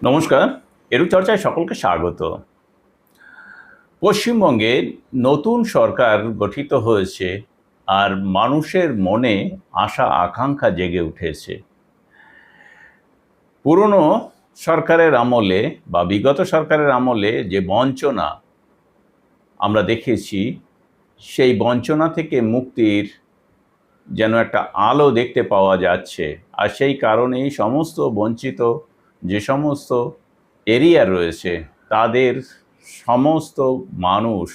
নমস্কার, এরূপ চর্চায় সকলকে স্বাগত। পশ্চিমবঙ্গে নতুন সরকার গঠিত হয়েছে আর মানুষের মনে আশা আকাঙ্ক্ষা জেগে উঠেছে। পুরনো সরকারের আমলে বা বিগত সরকারের আমলে যে বঞ্চনা আমরা দেখেছি, সেই বঞ্চনা থেকে মুক্তির যেন একটা আলো দেখতে পাওয়া যাচ্ছে। আর সেই কারণেই সমস্ত বঞ্চিত যে সমস্ত এরিয়া রয়েছে তাদের সমস্ত মানুষ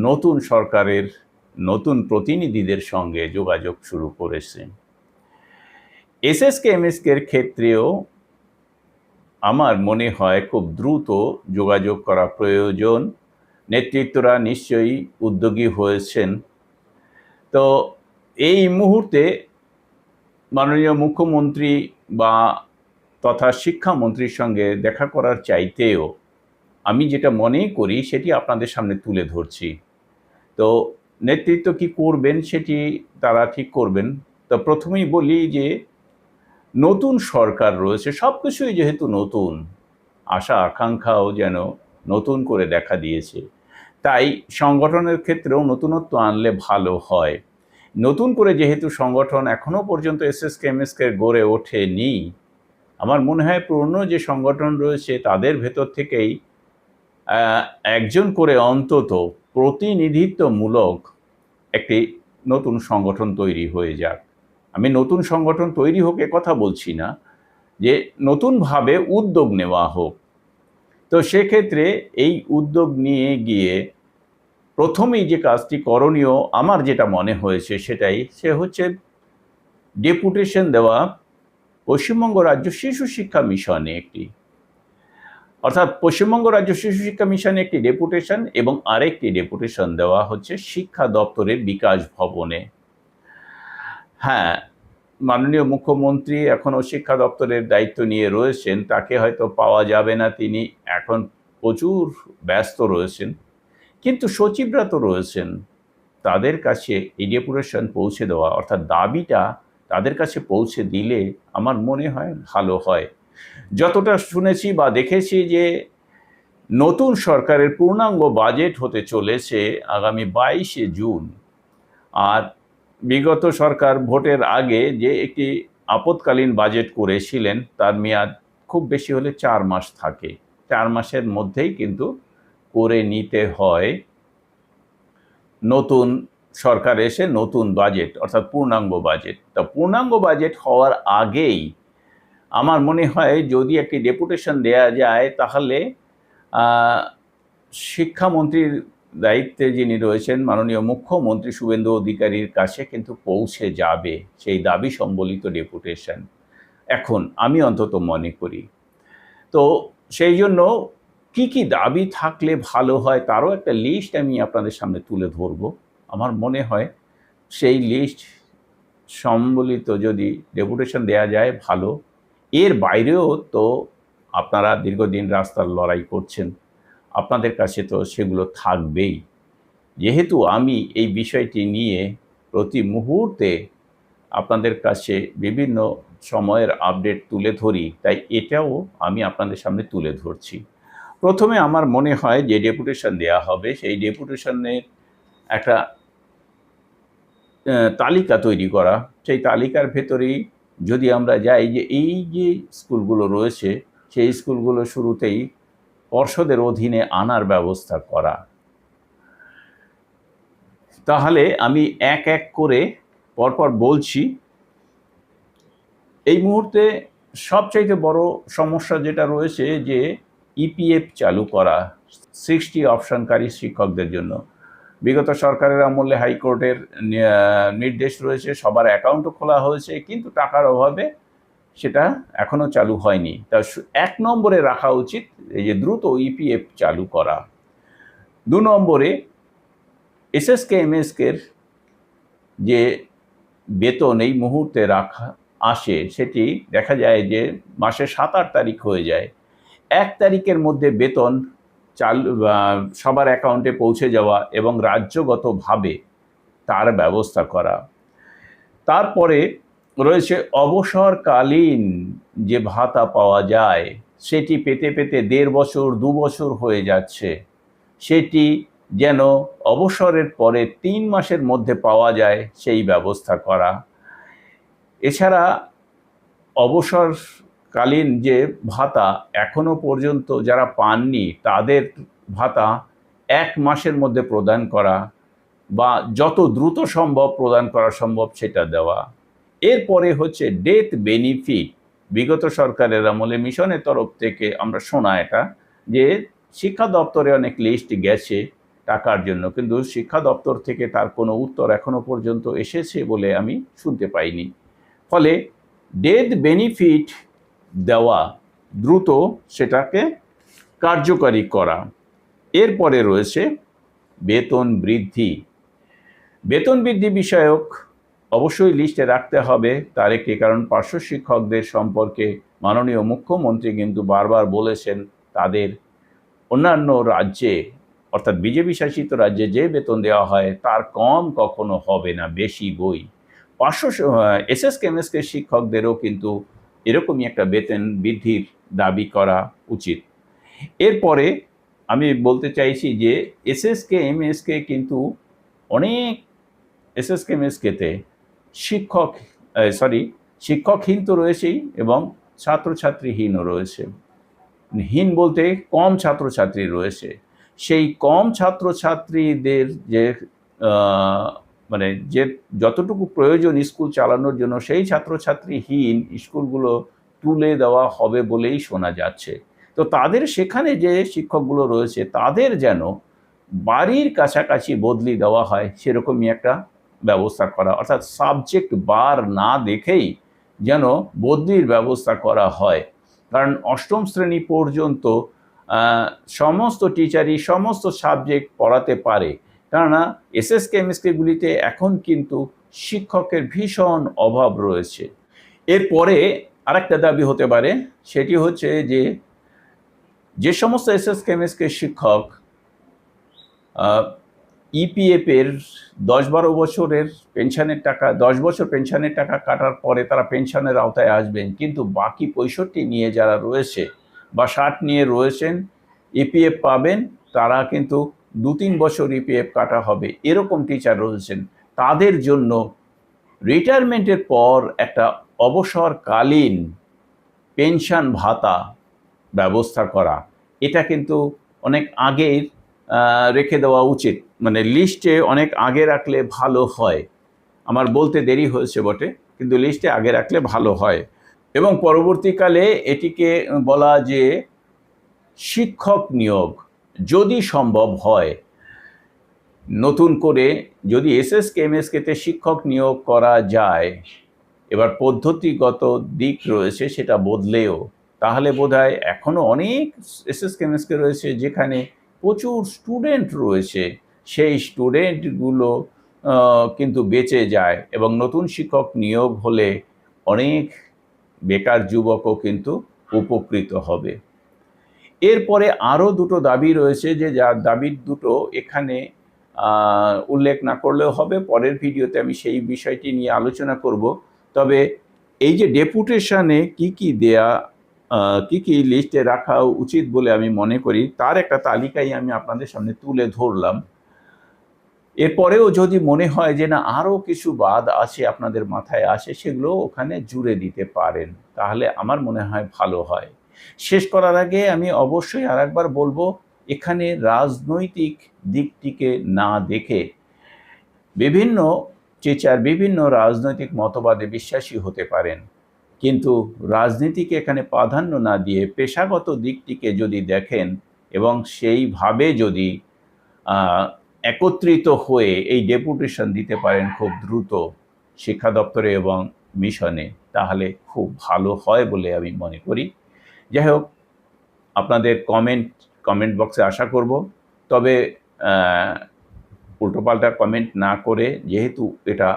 নতুন সরকারের নতুন প্রতিনিধিদের সঙ্গে যোগাযোগ শুরু করেছে। এসএসকে এমএসকের ক্ষেত্রেও আমার মনে হয় খুব দ্রুত যোগাযোগ করা প্রয়োজন। নেতৃত্বরা নিশ্চয়ই উদ্যোগী হয়েছেন। তো এই মুহূর্তে মাননীয় মুখ্যমন্ত্রী বা তথা শিক্ষামন্ত্রীর সঙ্গে দেখা করার চাইতেও আমি যেটা মনে করি সেটি আপনাদের সামনে তুলে ধরছি। তো নেতৃত্ব কি করবেন সেটি তারা ঠিক করবেন। তো প্রথমেই বলি যে নতুন সরকার রয়েছে, সব কিছুই যেহেতু নতুন, আশা আকাঙ্ক্ষাও যেন নতুন করে দেখা দিয়েছে, তাই সংগঠনের ক্ষেত্রেও নতুনত্ব আনলে ভালো হয়। নতুন করে যেহেতু সংগঠন এখনও পর্যন্ত এসএসকে এমএসকে গড়ে ওঠেনি, আমার মনে হয় পুরনো যে সংগঠন রয়েছে তাদের ভেতর থেকেই একজন করে অন্তত প্রতিনিধিত্বমূলক একটি নতুন সংগঠন তৈরি হয়ে যাক। আমি নতুন সংগঠন তৈরি হোক কথা বলছি না, যে নতুনভাবে উদ্যোগ নেওয়া হোক। তো সেক্ষেত্রে এই উদ্যোগ নিয়ে গিয়ে প্রথমেই যে কাজটি করণীয় আমার যেটা মনে হয়েছে সে হচ্ছে ডেপুটেশন দেওয়া পশ্চিমবঙ্গ রাজ্য শিশু শিক্ষা মিশনে একটি, অর্থাৎ পশ্চিমবঙ্গ রাজ্য শিশু শিক্ষা মিশনে একটি ডেপুটেশন এবং আরেকটি ডেপুটেশন দেওয়া হচ্ছে শিক্ষা দপ্তরের বিকাশ ভবনে। হ্যাঁ, মাননীয় মুখ্যমন্ত্রী এখনও শিক্ষা দপ্তরের দায়িত্ব নিয়ে রয়েছেন, তাকে হয়তো পাওয়া যাবে না, তিনি এখন প্রচুর ব্যস্ত রয়েছেন, কিন্তু সচিবরা তো রয়েছেন। তাদের কাছে এই ডেপুটেশন পৌঁছে দেওয়া, অর্থাৎ দাবিটা তাদের কাছে পৌঁছে দিলে আমার মনে হয় ভালো হয়। যতটা শুনেছি বা দেখেছি যে নতুন সরকারের পূর্ণাঙ্গ বাজেট হতে চলেছে আগামী 22শে জুন। আর বিগত সরকার ভোটের আগে যে একটি আপৎকালীন বাজেট করেছিলেন তার মেয়াদ খুব বেশি হলে 4 মাস থাকে। 4 মাসের মধ্যেই কিন্তু করে নিতে হয় নতুন সরকার এসে নতুন বাজেট, অর্থাৎ পূর্ণাঙ্গ বাজেট। তা পূর্ণাঙ্গ বাজেট হওয়ার আগেই আমার মনে হয় যদি একটি ডেপুটেশন দেয়া যায় তাহলে শিক্ষামন্ত্রীর দায়িত্বে যিনি রয়েছেন মাননীয় মুখ্যমন্ত্রী শুভেন্দু অধিকারীর কাছে কিন্তু পৌঁছে যাবে সেই দাবি সম্বলিত ডেপুটেশন, এখন আমি অন্তত মনে করি। তো সেই জন্য কি কি দাবি থাকলে ভালো হয় তারও একটা লিস্ট আমি আপনাদের সামনে তুলে ধরব। আমার মনে হয় সেই লিস্ট সম্বলিত যদি ডেপুটেশন দেয়া যায় ভালো। এর বাইরেও তো আপনারা দীর্ঘদিন রাস্তার লড়াই করছেন, আপনাদের কাছে তো সেগুলো থাকবেই। যেহেতু আমি এই বিষয়টি নিয়ে প্রতি মুহূর্তে আপনাদের কাছে বিভিন্ন সময়ের আপডেট তুলে ধরি, তাই এটাও আমি আপনাদের সামনে তুলে ধরছি। প্রথমে আমার মনে হয় যে ডেপুটেশন দেয়া হবে সেই ডেপুটেশনের একটা তালিকা তৈরি করা। সেই তালিকার ভেতরেই যদি আমরা যাই যে এই যে স্কুলগুলো রয়েছে সেই স্কুলগুলো শুরুতেই পর্ষদের অধীনে আনার ব্যবস্থা করা। তাহলে আমি এক এক করে পরপর বলছি। এই মুহূর্তে সবচাইতে বড় সমস্যা যেটা রয়েছে যে ইপিএফ চালু করা 60 অপশনকারী শিক্ষকদের জন্য। বিগত সরকারের আমলে হাইকোর্টের নির্দেশ রয়েছে, সবার অ্যাকাউন্টও খোলা হয়েছে, কিন্তু টাকার অভাবে সেটা এখনও চালু হয়নি। তা 1 নম্বরে রাখা উচিত এই যে দ্রুত ইপিএফ চালু করা। 2 নম্বরে এসএসকে এমএসকের যে বেতন এই মুহূর্তে রাখা আসে সেটি দেখা যায় যে মাসে 7-8 তারিখ হয়ে যায়। 1 তারিখের মধ্যে বেতন সবার অ্যাকাউন্টে পৌঁছে যাওয়া এবং রাজ্যগতভাবে তার ব্যবস্থা করা। তারপরে রয়েছে অবসরকালীন যে ভাতা পাওয়া যায় সেটি পেতে পেতে 1.5 বছর 2 বছর হয়ে যাচ্ছে, সেটি যেন অবসরের পরে 3 মাসের মধ্যে পাওয়া যায় সেই ব্যবস্থা করা। এছাড়া অবসরকালীন যে ভাতা এখনো পর্যন্ত যারা পাননি তাদের ভাতা 1 মাসের মধ্যে প্রদান করা বা যত দ্রুত সম্ভব প্রদান করা সম্ভব সেটা দেওয়া। এরপরে হচ্ছে ডেথ বেনিফিট। বিগত সরকারের আমলে মিশনের তরফ থেকে আমরা শোনা এটা যে শিক্ষা দপ্তরে অনেক লিস্ট গেছে টাকার জন্য, কিন্তু শিক্ষা দপ্তর থেকে তার কোনো উত্তর এখনো পর্যন্ত এসেছে বলে আমি শুনতে পাইনি। ফলে ডেথ বেনিফিট দেওয়া, দ্রুত সেটাকে কার্যকারী করা। এরপরে রয়েছে বেতন বৃদ্ধি। বেতন বৃদ্ধি বিষয়ক অবশ্যই লিস্টে রাখতে হবে তার একটি কারণ, পার্শ্ব শিক্ষকদের সম্পর্কে মাননীয় মুখ্যমন্ত্রী কিন্তু বারবার বলেছেন তাদের অন্যান্য রাজ্যে অর্থাৎ বিজেপি শাসিত রাজ্যে যে বেতন দেওয়া হয় তার কম কখনো হবে না, বেশি বই। এসএসকে এমএসকে শিক্ষকদেরও কিন্তু এরকমই একটা বেতন বৃদ্ধির দাবি করা উচিত। এরপরে আমি বলতে চাইছি যে এসএসকে এমএসকে কিন্তু অনেক এসএসকে এমএসকেতে শিক্ষকহীন তো রয়েছেই এবং ছাত্রছাত্রীহীনও রয়েছে। হীন বলতে কম ছাত্রছাত্রী রয়েছে। সেই কম ছাত্রছাত্রীদের যে মানে যে যতটুকু প্রয়োজন স্কুল চালানোর জন্য সেই ছাত্রছাত্রীহীন স্কুলগুলো তুলে দেওয়া হবে বলেই শোনা যাচ্ছে। তো তাদের সেখানে যে শিক্ষকগুলো রয়েছে তাদের যেন বাড়ির কাছাকাছি বদলি দেওয়া হয় সেরকমই একটা ব্যবস্থা করা, অর্থাৎ সাবজেক্ট বার না দেখেই যেন বদলির ব্যবস্থা করা হয়। কারণ 8ম শ্রেণী পর্যন্ত সমস্ত টিচারই সমস্ত সাবজেক্ট পড়াতে পারে, কেননা এসএসকে এমএসকেগুলিতে এখন কিন্তু শিক্ষকের ভীষণ অভাব রয়েছে। এরপরে আরেকটা দাবি হতে পারে, সেটি হচ্ছে যে সমস্ত এসএসকে এমএসকে শিক্ষক ইপিএফের 10-12 বছরের পেনশনের টাকা 10 বছর পেনশনের টাকা কাটার পরে তারা পেনশনের আওতায় আসবেন, কিন্তু বাকি 65 নিয়ে যারা রয়েছে বা 60 নিয়ে রয়েছেন ইপিএফ পাবেন, তারা কিন্তু 2-3 বছর ইপিএফ কাটা হবে এরকম টিচার রয়েছেন। তাদের জন্য রিটায়ারমেন্টের পর একটা অবসরকালীন পেনশন ভাতা ব্যবস্থা করা, এটা কিন্তু অনেক আগেই রেখে দেওয়া উচিত, মানে লিস্টে অনেক আগে রাখলে ভালো হয়। আমার বলতে দেরি হয়েছে বটে, কিন্তু লিস্টে আগে রাখলে ভালো হয়। এবং পরবর্তীকালে এটিকে বলা যে শিক্ষক নিয়োগ যদি সম্ভব হয়, নতুন করে যদি এসএসকে এমএসকেতে শিক্ষক নিয়োগ করা যায়, এবার পদ্ধতিগত দিক রয়েছে সেটা বদলেও, তাহলে বোধহয় এখনও অনেক এসএসকে এমএসকে রয়েছে যেখানে প্রচুর স্টুডেন্ট রয়েছে, সেই স্টুডেন্টগুলো কিন্তু বেঁচে যায় এবং নতুন শিক্ষক নিয়োগ হলে অনেক বেকার যুবকও কিন্তু উপকৃত হবে। এরপরে আরও দুটো দাবি রয়েছে যে যার দাবির দুটো এখানে উল্লেখ না করলেও হবে, পরের ভিডিওতে আমি সেই বিষয়টি নিয়ে আলোচনা করব। তবে এই যে ডেপুটেশনে কি দেয়া কি লিস্টে রাখা উচিত বলে আমি মনে করি তার একটা তালিকাই আমি আপনাদের সামনে তুলে ধরলাম। এরপরেও যদি মনে হয় যে না আরও কিছু বাদ আছে আপনাদের মাথায় আসে, সেগুলো ওখানে জুড়ে দিতে পারেন, তাহলে আমার মনে হয় ভালো হয়। শেষ করার আগে আমি অবশ্যই আরেকবার বলবো, এখানে রাজনৈতিক দিকটিকে না দেখে বিভিন্ন টিচার বিভিন্ন রাজনৈতিক মতবাদে বিশ্বাসী হতে পারেন, কিন্তু রাজনীতিকে এখানে প্রাধান্য না দিয়ে পেশাগত দিকটিকে যদি দেখেন এবং সেইভাবে যদি একত্রিত হয়ে এই ডেপুটেশন দিতে পারেন খুব দ্রুত শিক্ষা দপ্তরে এবং মিশনে, তাহলে খুব ভালো হয় বলে আমি মনে করি। যাই হোক, আপনাদের কমেন্ট বক্সে আশা করব, তবে উল্টোপাল্টা কমেন্ট না করে, যেহেতু এটা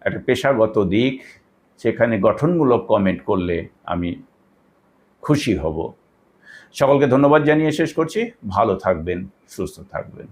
একটা পেশাগত দিক, সেখানে গঠনমূলক কমেন্ট করলে আমি খুশি হব। সকলকে ধন্যবাদ জানিয়ে শেষ করছি। ভালো থাকবেন, সুস্থ থাকবেন।